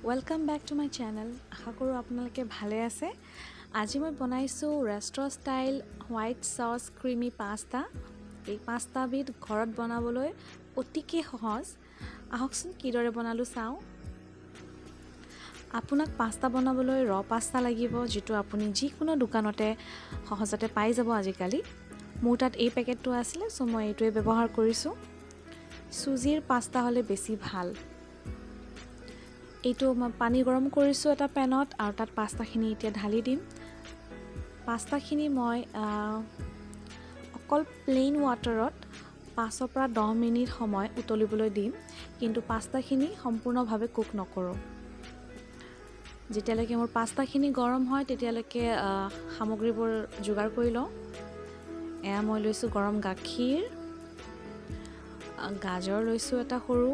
Welcome back to my channel. আশা কৰোঁ আপোনালোকে ভালে আছে। আজি মই বনাইছোঁ restaurant style white sauce creamy pasta. এই পাস্তাবিধ ঘৰত বনাবলৈ অতিকে সহজ। আহকচোন কিদৰে বনালোঁ চাওঁ। আপোনাক পাস্তা বনাবলৈ ৰ পাস্তা লাগিব, যিটো আপুনি যিকোনো দোকানতে সহজতে পাই যাব আজিকালি। মোৰ তাত এই পেকেটটো আছিলে, চ' মই এইটোৱে ব্যৱহাৰ কৰিছোঁ। চুজিৰ পাস্তা হ'লে বেছি ভাল। এইটো মই পানী গৰম কৰিছোঁ এটা পেনত, আৰু তাত পাস্তাখিনি এতিয়া ঢালি দিম। পাস্তাখিনি মই অকল প্লেইন ৱাটাৰত 5 পৰা 10 মিনিট সময় উতলিবলৈ দিম, কিন্তু পাস্তাখিনি সম্পূৰ্ণভাৱে কুক নকৰোঁ। যেতিয়ালৈকে মোৰ পাস্তাখিনি গৰম হয় তেতিয়ালৈকে সামগ্ৰীবোৰ যোগাৰ কৰি লওঁ। এয়া মই লৈছোঁ গৰম গাখীৰ, গাজৰ লৈছোঁ এটা সৰু,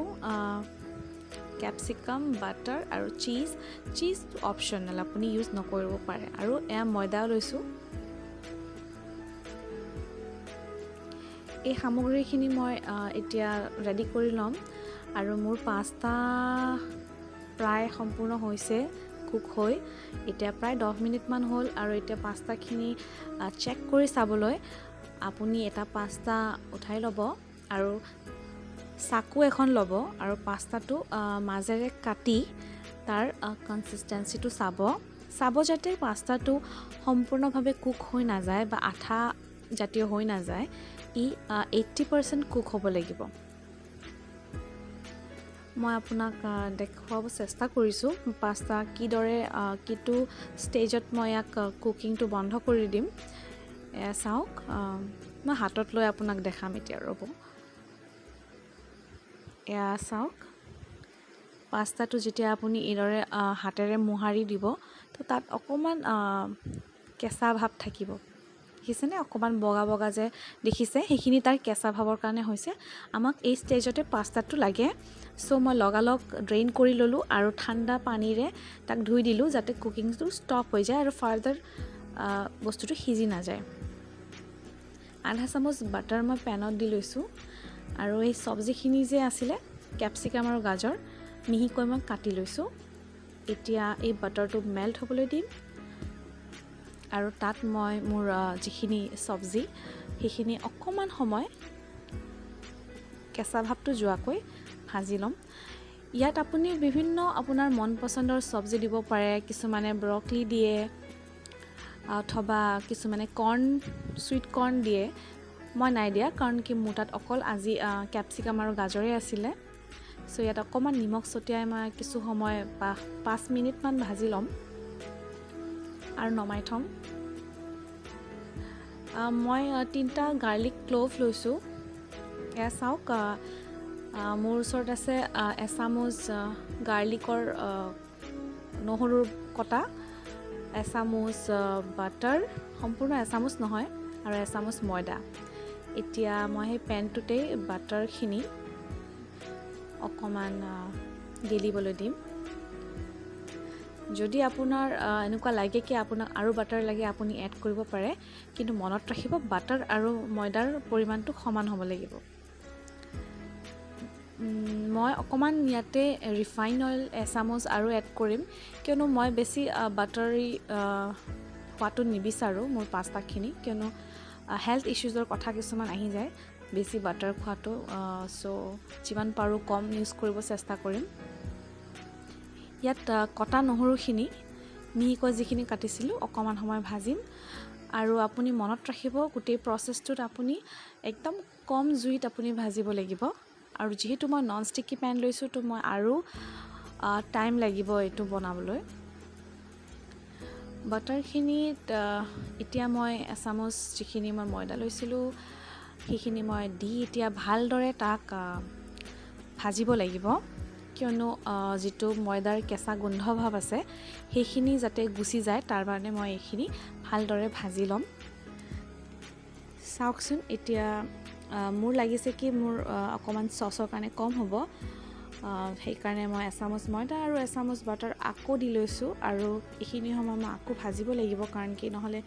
কেপচিকাম, বাটাৰ আৰু চিজ অপশ্যনেল, আপুনি ইউজ নকৰিব পাৰে। আৰু এয়া ময়দা লৈছোঁ। এই সামগ্ৰীখিনি মই এতিয়া ৰেডি কৰি ল'ম। আৰু মোৰ পাস্তা প্ৰায় সম্পূৰ্ণ হৈছে কুক হৈ। এতিয়া প্ৰায় 10 মিনিটমান হ'ল, আৰু এতিয়া পাস্তাখিনি চেক কৰি চাবলৈ আপুনি এটা পাস্তা উঠাই ল'ব আৰু চাকু এখন ল'ব, আৰু পাস্তাটো মাজেৰে কাটি তাৰ কনচিষ্টেঞ্চিটো চাব যাতে পাস্তাটো সম্পূৰ্ণভাৱে কুক হৈ নাযায় বা আঠা জাতীয় হৈ নাযায়। ই 80% কুক হ'ব লাগিব। মই আপোনাক দেখুৱাব চেষ্টা কৰিছোঁ পাস্তা কিদৰে কিটো ষ্টেজত মই ইয়াক কুকিংটো বন্ধ কৰি দিম। এয়া চাওক, মই হাতত লৈ আপোনাক দেখাম এতিয়া, ৰ'ব। এয়া চাওক, পাস্তাটো যেতিয়া আপুনি এইদৰে হাতেৰে মোহাৰি দিব, তো তাত অকণমান কেঁচা ভাৱ থাকিব। দেখিছেনে? অকণমান বগা বগা যে দেখিছে, সেইখিনি তাৰ কেঁচা ভাৱৰ কাৰণে হৈছে। আমাক এই ষ্টেজতে পাস্তাটো লাগে। চ' মই লগালগ ড্ৰেইন কৰি ল'লোঁ আৰু ঠাণ্ডা পানীৰে তাক ধুই দিলোঁ, যাতে কুকিংটো ষ্টপ হৈ যায় আৰু ফাৰ্ডাৰ বস্তুটো সিজি নাযায়। আধা চামুচ বাটাৰ মই পেনত দি লৈছোঁ, আৰু এই চব্জিখিনি যে আছিলে কেপচিকাম আৰু গাজৰ মিহিকৈ মই কাটি লৈছোঁ। এতিয়া এই বাটাৰটো মেল্ট হ'বলৈ দিম, আৰু তাত মই মোৰ যিখিনি চব্জি সেইখিনি অকণমান সময় কেঁচা ভাৱটো যোৱাকৈ ভাজি ল'ম। ইয়াত আপুনি বিভিন্ন আপোনাৰ মন পচন্দৰ চব্জি দিব পাৰে। কিছুমানে ব্ৰকলি দিয়ে, অথবা কিছুমানে চুইট কৰ্ণ দিয়ে। মই নাই দিয়া, কাৰণ কি মোৰ তাত অকল আজি কেপচিকাম আৰু গাজৰে আছিলে। চ' ইয়াত অকণমান নিমখ ছটিয়াই মই কিছু সময় 5 মিনিটমান ভাজি ল'ম আৰু নমাই থ'ম। মই 3টা গাৰ্লিক ক্ল'ভ লৈছোঁ। এয়া চাওক, মোৰ ওচৰত আছে এচামুচ গাৰ্লিকৰ নহৰুৰ কটা, এচামুচ বাটাৰ, সম্পূৰ্ণ এচামুচ নহয়, আৰু এচামুচ ময়দা। এতিয়া মই সেই পেনটোতেই বাটাৰখিনি অকণমান গেলিবলৈ দিম। যদি আপোনাৰ এনেকুৱা লাগে কি আপোনাক আৰু বাটাৰ লাগে, আপুনি এড কৰিব পাৰে, কিন্তু মনত ৰাখিব বাটাৰ আৰু ময়দাৰ পৰিমাণটো সমান হ'ব লাগিব। মই অকণমান ইয়াতে ৰিফাইন অইল এচামুচ আৰু এড কৰিম, কিয়নো মই বেছি বাটাৰী খোৱাটো নিবিচাৰোঁ মোৰ পাস্তাখিনি, কিয়নো হেল্থ ইছ্যুজৰ কথা কিছুমান আহি যায় বেছি বাটাৰ খোৱাটো। চ' যিমান পাৰোঁ কম ইউজ কৰিব চেষ্টা কৰিম। ইয়াত কটা নহৰুখিনি মিহিকৈ যিখিনি কাটিছিলোঁ অকণমান সময় ভাজিম, আৰু আপুনি মনত ৰাখিব গোটেই প্ৰচেছটোত আপুনি একদম কম জুইত আপুনি ভাজিব লাগিব। আৰু যিহেতু মই নন ষ্টিকি পেন লৈছোঁ, তো মই আৰু টাইম লাগিব এইটো বনাবলৈ। বাটাৰখিনিত এতিয়া মই এচামুচ যিখিনি মই ময়দা লৈছিলোঁ সেইখিনি মই দি এতিয়া ভালদৰে তাক ভাজিব লাগিব, কিয়নো যিটো ময়দাৰ কেঁচা গোন্ধ ভাৱ আছে সেইখিনি যাতে গুচি যায়, তাৰ কাৰণে মই এইখিনি ভালদৰে ভাজি ল'ম। চাওকচোন, এতিয়া মোৰ লাগিছে কি মোৰ অকণমান চচৰ কাৰণে কম হ'ব, সেইকাৰণে মই এচামুচ ময়দা আৰু এচামুচ বাটাৰ আকৌ দি লৈছোঁ, আৰু এইখিনি সময় মই আকৌ ভাজিব লাগিব, কাৰণ কি নহ'লে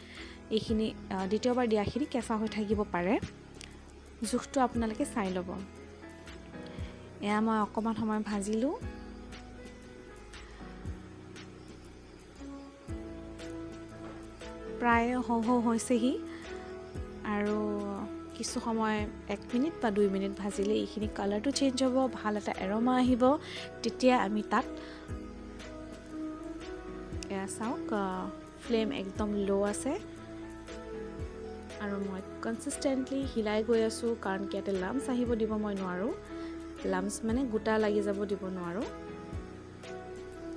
এইখিনি দ্বিতীয়বাৰ দিয়াখিনি কেঁচা হৈ থাকিব পাৰে। জোখটো আপোনালোকে চাই ল'ব। এয়া মই অকণমান সময় ভাজিলোঁ, প্ৰায় হওঁ হৈছেহি আৰু কিছু সময় 1 মিনিট বা 2 মিনিট ভাজিলে এইখিনি কালাৰটো চেঞ্জ হ'ব, ভাল এটা এৰমা আহিব। তেতিয়া আমি তাত এয়া চাওক ফ্লেম একদম ল' আছে আৰু মই কনচিষ্টেণ্টলি হিলাই গৈ আছোঁ, কাৰণ কি ইয়াতে লাম্পছ আহিব দিব মই নোৱাৰোঁ। লাম্পছ মানে গোটা লাগি যাব দিব নোৱাৰোঁ।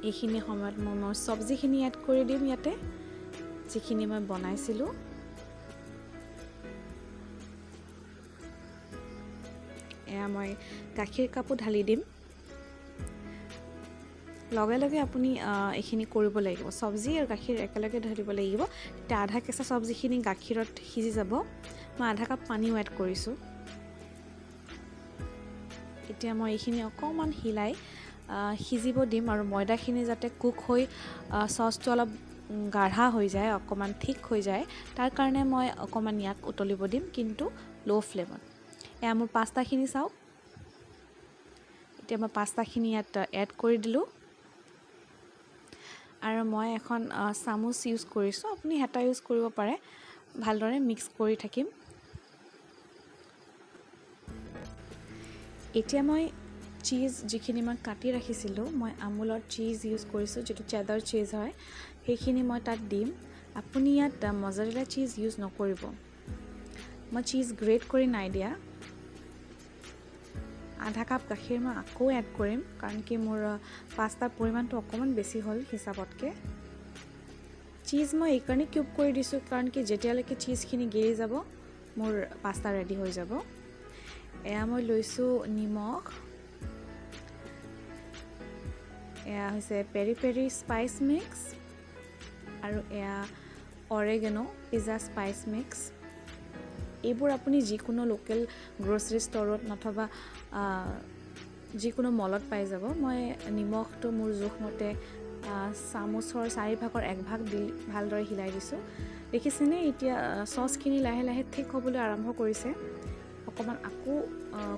এইখিনি সময়ত মই চব্জিখিনি এড কৰি দিম ইয়াতে, যিখিনি মই বনাইছিলোঁ। এয়া মই গাখীৰ কাপো ঢালি দিম। লগে লগে আপুনি এইখিনি কৰিব লাগিব, চব্জি আৰু গাখীৰ একেলগে ঢালিব লাগিব। তেতিয়া আধা কেঁচা চব্জিখিনি গাখীৰত সিজি যাব। মই আধা কাপ পানীও এড কৰিছোঁ। এতিয়া মই এইখিনি অকণমান হিলাই সিজিব দিম আৰু ময়দাখিনি যাতে কুক হৈ চচটো অলপ গাঢ়া হৈ যায়, অকণমান ঠিক হৈ যায়, তাৰ কাৰণে মই অকণমান ইয়াক উতলিব দিম, কিন্তু ল' ফ্লেমত। এয়া মোৰ পাস্তাখিনি চাওক। এতিয়া মই পাস্তাখিনি ইয়াত এড কৰি দিলোঁ আৰু মই এখন চামুচ ইউজ কৰিছোঁ, আপুনি হেতা ইউজ কৰিব পাৰে। ভালদৰে মিক্স কৰি থাকিম। এতিয়া মই চীজ যিখিনি মই কাটি ৰাখিছিলোঁ, মই আমুলৰ চীজ ইউজ কৰিছোঁ, যিটো চেডাৰ চীজ হয়, সেইখিনি মই তাত দিম। আপুনি ইয়াত মজাৰেলা চীজ ইউজ নকৰিব। মই চীজ গ্ৰেট কৰি নাই দিয়া। আধা কাপ গাখীৰ মই আকৌ এড কৰিম, কাৰণ কি মোৰ পাস্তাৰ পৰিমাণটো অকণমান বেছি হ'ল হিচাপতকৈ। চীজ মই এইকাৰণে কিউব কৰি দিছোঁ, কাৰণ কি যেতিয়ালৈকে চীজখিনি গেলি যাব মোৰ পাস্তা ৰেডি হৈ যাব। এয়া মই লৈছোঁ নিমখ, এয়া হৈছে পেৰি পেৰি স্পাইচ মিক্স আৰু এয়া অৰেগেনো পিজ্জা স্পাইচ মিক্স। এইবোৰ আপুনি যিকোনো লোকেল গ্ৰ'চাৰী ষ্ট'ৰত নথবা যিকোনো মলত পাই যাব। মই নিমখটো মোৰ জোখমতে চামুচৰ 4/4 1/2 দি ভালদৰে হিলাই দিছোঁ। দেখিছেনে এতিয়া চচখিনি লাহে লাহে ঠিক হ'বলৈ আৰম্ভ কৰিছে। অকণমান আকৌ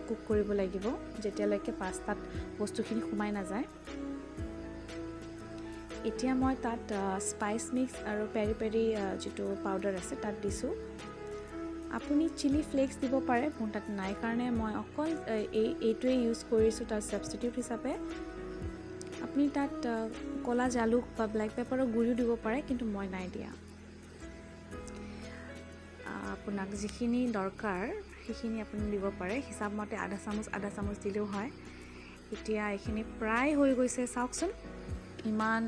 কুক কৰিব লাগিব, যেতিয়ালৈকে পাস্তাত বস্তুখিনি সোমাই নাযায়। এতিয়া মই তাত স্পাইচ মিক্স আৰু পেৰি পেৰি যিটো পাউডাৰ আছে তাত দিছোঁ। আপুনি চিলি ফ্লেক্স দিব পাৰে, মোৰ তাত নাই কাৰণে মই অকল এইটোৱে ইউজ কৰিছোঁ তাৰ ছাবষ্টিটিউট হিচাপে। আপুনি তাত ক'লা জালুক বা ব্লেক পেপাৰৰ গুড়িও দিব পাৰে, কিন্তু মই নাই দিয়া। আপোনাক যিখিনি দৰকাৰ সেইখিনি আপুনি দিব পাৰে, হিচাপমতে আধা চামুচ দিলেও হয়। এতিয়া এইখিনি প্ৰায় হৈ গৈছে, চাওকচোন। ইমান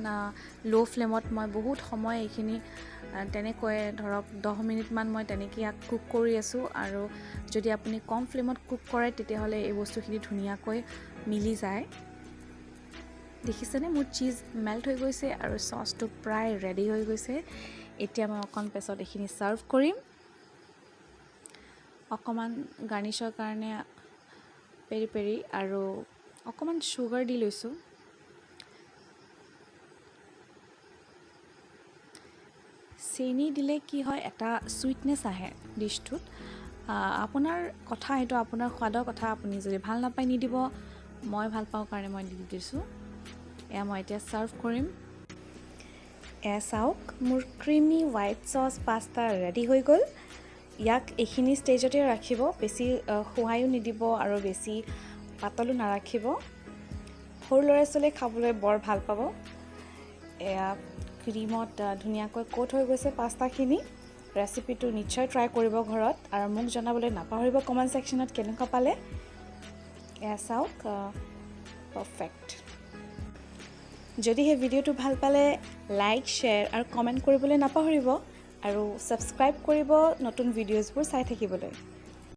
ল' ফ্লেমত মই বহুত সময় এইখিনি তেনেকৈ ধৰক 10 মিনিটমান মই তেনেকৈ ইয়াক কুক কৰি আছোঁ। আৰু যদি আপুনি কম ফ্লেমত কুক কৰে তেতিয়াহ'লে এই বস্তুখিনি ধুনীয়াকৈ মিলি যায়। দেখিছেনে মোৰ চীজ মেল্ট হৈ গৈছে আৰু চচটো প্ৰায় ৰেডি হৈ গৈছে। এতিয়া মই অকণ পিছত এইখিনি ছাৰ্ভ কৰিম। অকণমান গাৰ্নিছৰ কাৰণে পেৰি পেৰি আৰু অকণমান চুগাৰ দি লৈছোঁ। চেনি দিলে কি হয়, এটা চুইটনেছ আহে ডিছটোত। আপোনাৰ কথা, সেইটো আপোনাৰ সোৱাদৰ কথা। আপুনি যদি ভাল নাপায় নিদিব, মই ভাল পাওঁ কাৰণে মই দি দিছোঁ। এয়া মই এতিয়া ছাৰ্ভ কৰিম। এয়া চাওক, মোৰ creamy white sauce pasta ready হৈ গ'ল। ইয়াক এইখিনি ষ্টেজতে ৰাখিব, বেছি খোৱাইও নিদিব আৰু বেছি পাতলো নাৰাখিব। সৰু ল'ৰা ছোৱালীয়ে খাবলৈ বৰ ভাল পাব। এয়া ক্ৰীমত ধুনীয়াকৈ কোট হৈ গৈছে পাস্তাখিনি। ৰেচিপিটো নিশ্চয় ট্ৰাই কৰিব ঘৰত আৰু মোক জনাবলৈ নাপাহৰিব কমেণ্ট ছেকশ্যনত কেনেকুৱা পালে। এয়া চাওক, পাৰফেক্ট। যদি সেই ভিডিঅ'টো ভাল পালে লাইক, শ্বেয়াৰ আৰু কমেণ্ট কৰিবলৈ নাপাহৰিব আৰু ছাবস্ক্ৰাইব কৰিব নতুন ভিডিঅ'জবোৰ চাই থাকিবলৈ।